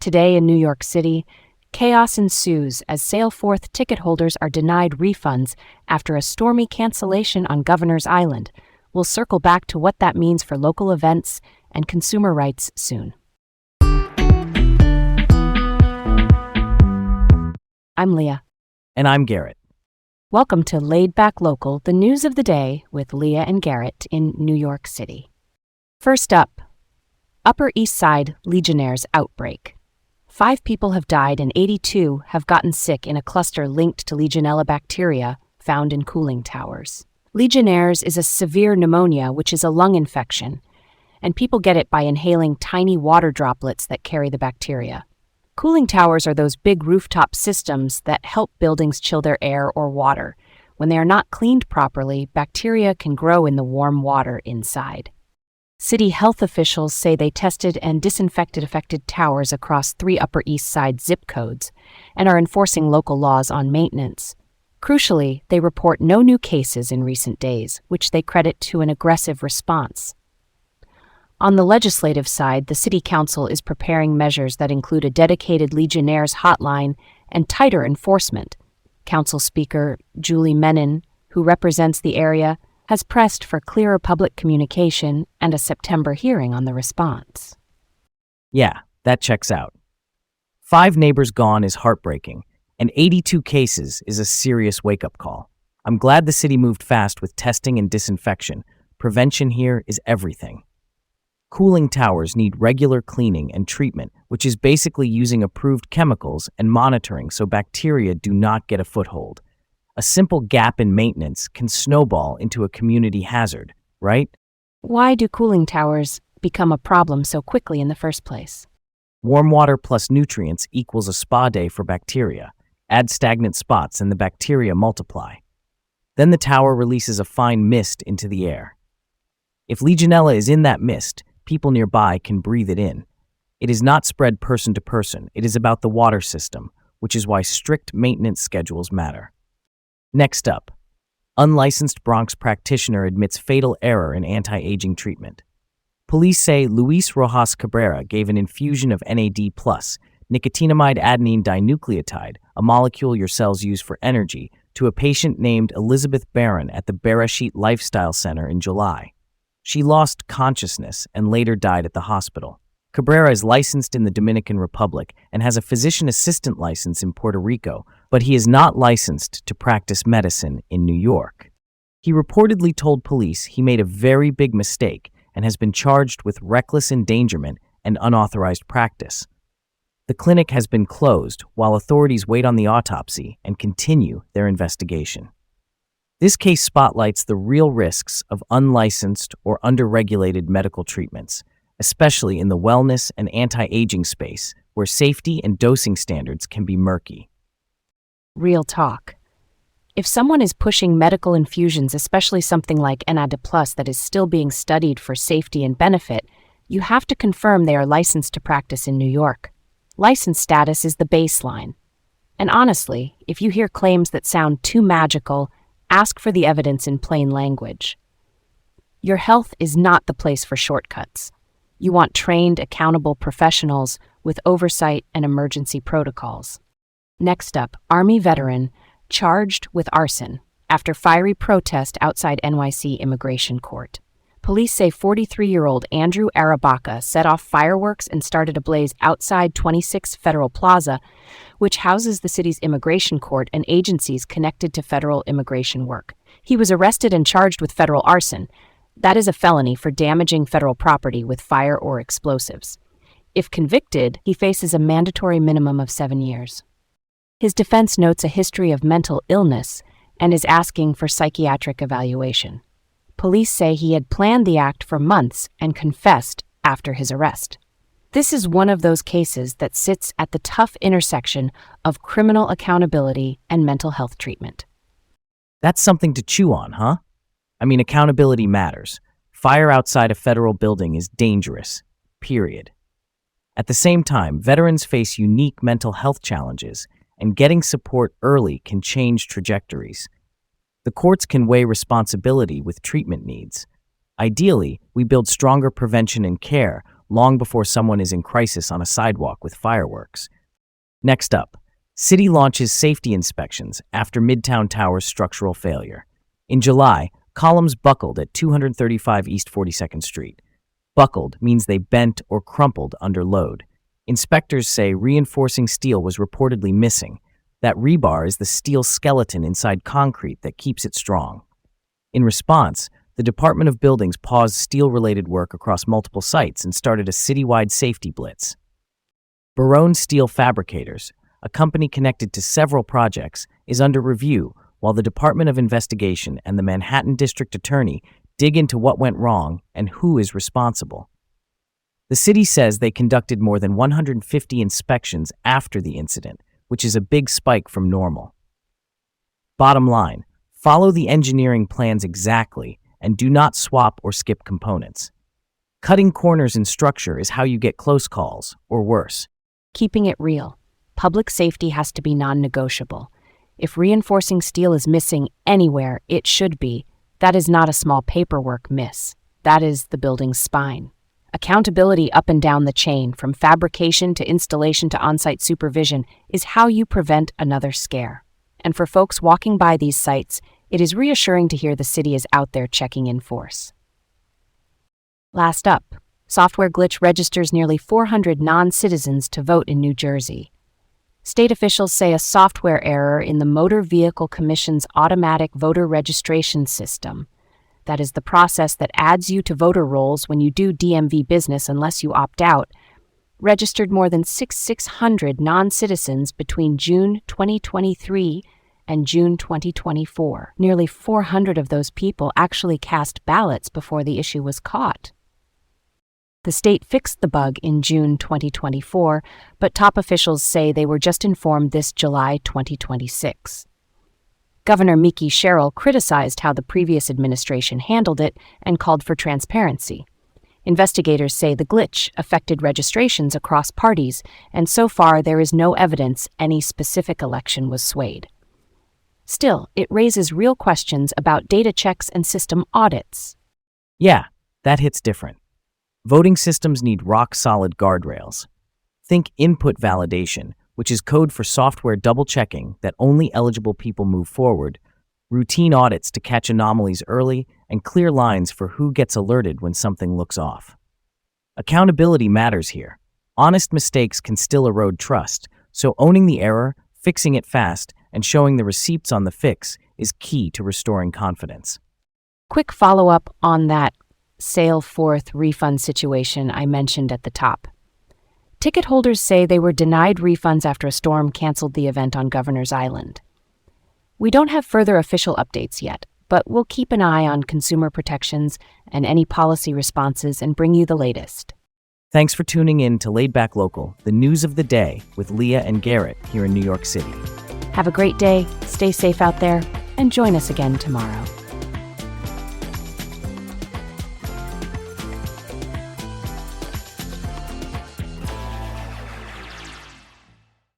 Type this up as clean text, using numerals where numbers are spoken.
Today in New York City, chaos ensues as Sailforth ticket holders are denied refunds after a stormy cancellation on Governor's Island. We'll circle back to what that means for local events and consumer rights soon. I'm Leah. And I'm Garrett. Welcome to Laid Back Local, the news of the day with Leah and Garrett in New York City. First up, Upper East Side Legionnaires outbreak. 5 people have died and 82 have gotten sick in a cluster linked to Legionella bacteria found in cooling towers. Legionnaires is a severe pneumonia, which is a lung infection, and people get it by inhaling tiny water droplets that carry the bacteria. Cooling towers are those big rooftop systems that help buildings chill their air or water. When they are not cleaned properly, bacteria can grow in the warm water inside. City health officials say they tested and disinfected affected towers across 3 Upper East Side zip codes and are enforcing local laws on maintenance. Crucially, they report no new cases in recent days, which they credit to an aggressive response. On the legislative side, the City Council is preparing measures that include a dedicated Legionnaires hotline and tighter enforcement. Council Speaker Julie Menin, who represents the area, has pressed for clearer public communication and a September hearing on the response. Yeah, that checks out. 5 neighbors gone is heartbreaking, and 82 cases is a serious wake-up call. I'm glad the city moved fast with testing and disinfection. Prevention here is everything. Cooling towers need regular cleaning and treatment, which is basically using approved chemicals and monitoring so bacteria do not get a foothold. A simple gap in maintenance can snowball into a community hazard, right? Why do cooling towers become a problem so quickly in the first place? Warm water plus nutrients equals a spa day for bacteria. Add stagnant spots and the bacteria multiply. Then the tower releases a fine mist into the air. If Legionella is in that mist, people nearby can breathe it in. It is not spread person to person. It is about the water system, which is why strict maintenance schedules matter. Next up, unlicensed Bronx practitioner admits fatal error in anti-aging treatment. Police say Luis Rojas Cabrera gave an infusion of NAD+, nicotinamide adenine dinucleotide, a molecule your cells use for energy, to a patient named Elizabeth Barron at the Bereshit Lifestyle Center in July. She lost consciousness and later died at the hospital. Cabrera is licensed in the Dominican Republic and has a physician assistant license in Puerto Rico, but he is not licensed to practice medicine in New York. He reportedly told police he made a very big mistake and has been charged with reckless endangerment and unauthorized practice. The clinic has been closed while authorities wait on the autopsy and continue their investigation. This case spotlights the real risks of unlicensed or underregulated medical treatments, especially in the wellness and anti-aging space, where safety and dosing standards can be murky. Real talk. If someone is pushing medical infusions, especially something like NAD+ that is still being studied for safety and benefit, you have to confirm they are licensed to practice in New York. License status is the baseline. And honestly, if you hear claims that sound too magical, ask for the evidence in plain language. Your health is not the place for shortcuts. You want trained, accountable professionals with oversight and emergency protocols. Next up, Army veteran charged with arson after fiery protest outside NYC Immigration Court. Police say 43-year-old Andrew Arabaka set off fireworks and started a blaze outside 26 Federal Plaza, which houses the city's immigration court and agencies connected to federal immigration work. He was arrested and charged with federal arson. That is a felony for damaging federal property with fire or explosives. If convicted, he faces a mandatory minimum of 7 years. His defense notes a history of mental illness and is asking for psychiatric evaluation. Police say he had planned the act for months and confessed after his arrest. This is one of those cases that sits at the tough intersection of criminal accountability and mental health treatment. That's something to chew on, huh? I mean, accountability matters. Fire outside a federal building is dangerous, period. At the same time, veterans face unique mental health challenges, and getting support early can change trajectories. The courts can weigh responsibility with treatment needs. Ideally, we build stronger prevention and care long before someone is in crisis on a sidewalk with fireworks. Next up, city launches safety inspections after Midtown Tower's structural failure. In July, columns buckled at 235 East 42nd Street. Buckled means they bent or crumpled under load. Inspectors say reinforcing steel was reportedly missing. That rebar is the steel skeleton inside concrete that keeps it strong. In response, the Department of Buildings paused steel-related work across multiple sites and started a citywide safety blitz. Barone Steel Fabricators, a company connected to several projects, is under review while the Department of Investigation and the Manhattan District Attorney dig into what went wrong and who is responsible. The city says they conducted more than 150 inspections after the incident, which is a big spike from normal. Bottom line, follow the engineering plans exactly and do not swap or skip components. Cutting corners in structure is how you get close calls, or worse. Keeping it real. Public safety has to be non-negotiable. If reinforcing steel is missing anywhere, it should be. That is not a small paperwork miss. That is the building's spine. Accountability up and down the chain, from fabrication to installation to on-site supervision, is how you prevent another scare. And for folks walking by these sites, it is reassuring to hear the city is out there checking in force. Last up, software glitch registers nearly 400 non-citizens to vote in New Jersey. State officials say a software error in the Motor Vehicle Commission's automatic voter registration system, that is the process that adds you to voter rolls when you do DMV business unless you opt out, registered more than 600 non-citizens between June 2023 and June 2024. Nearly 400 of those people actually cast ballots before the issue was caught. The state fixed the bug in June 2024, but top officials say they were just informed this July 2026. Governor Mickey Sherrill criticized how the previous administration handled it and called for transparency. Investigators say the glitch affected registrations across parties, and so far there is no evidence any specific election was swayed. Still, it raises real questions about data checks and system audits. Yeah, that hits different. Voting systems need rock-solid guardrails. Think input validation, which is code for software double-checking that only eligible people move forward, routine audits to catch anomalies early, and clear lines for who gets alerted when something looks off. Accountability matters here. Honest mistakes can still erode trust, so owning the error, fixing it fast, and showing the receipts on the fix is key to restoring confidence. Quick follow-up on that sale forth refund situation I mentioned at the top. Ticket holders say they were denied refunds after a storm canceled the event on Governor's Island. We don't have further official updates yet, but we'll keep an eye on consumer protections and any policy responses and bring you the latest. Thanks for tuning in to Laid Back Local, the news of the day with Leah and Garrett here in New York City. Have a great day, stay safe out there, and join us again tomorrow.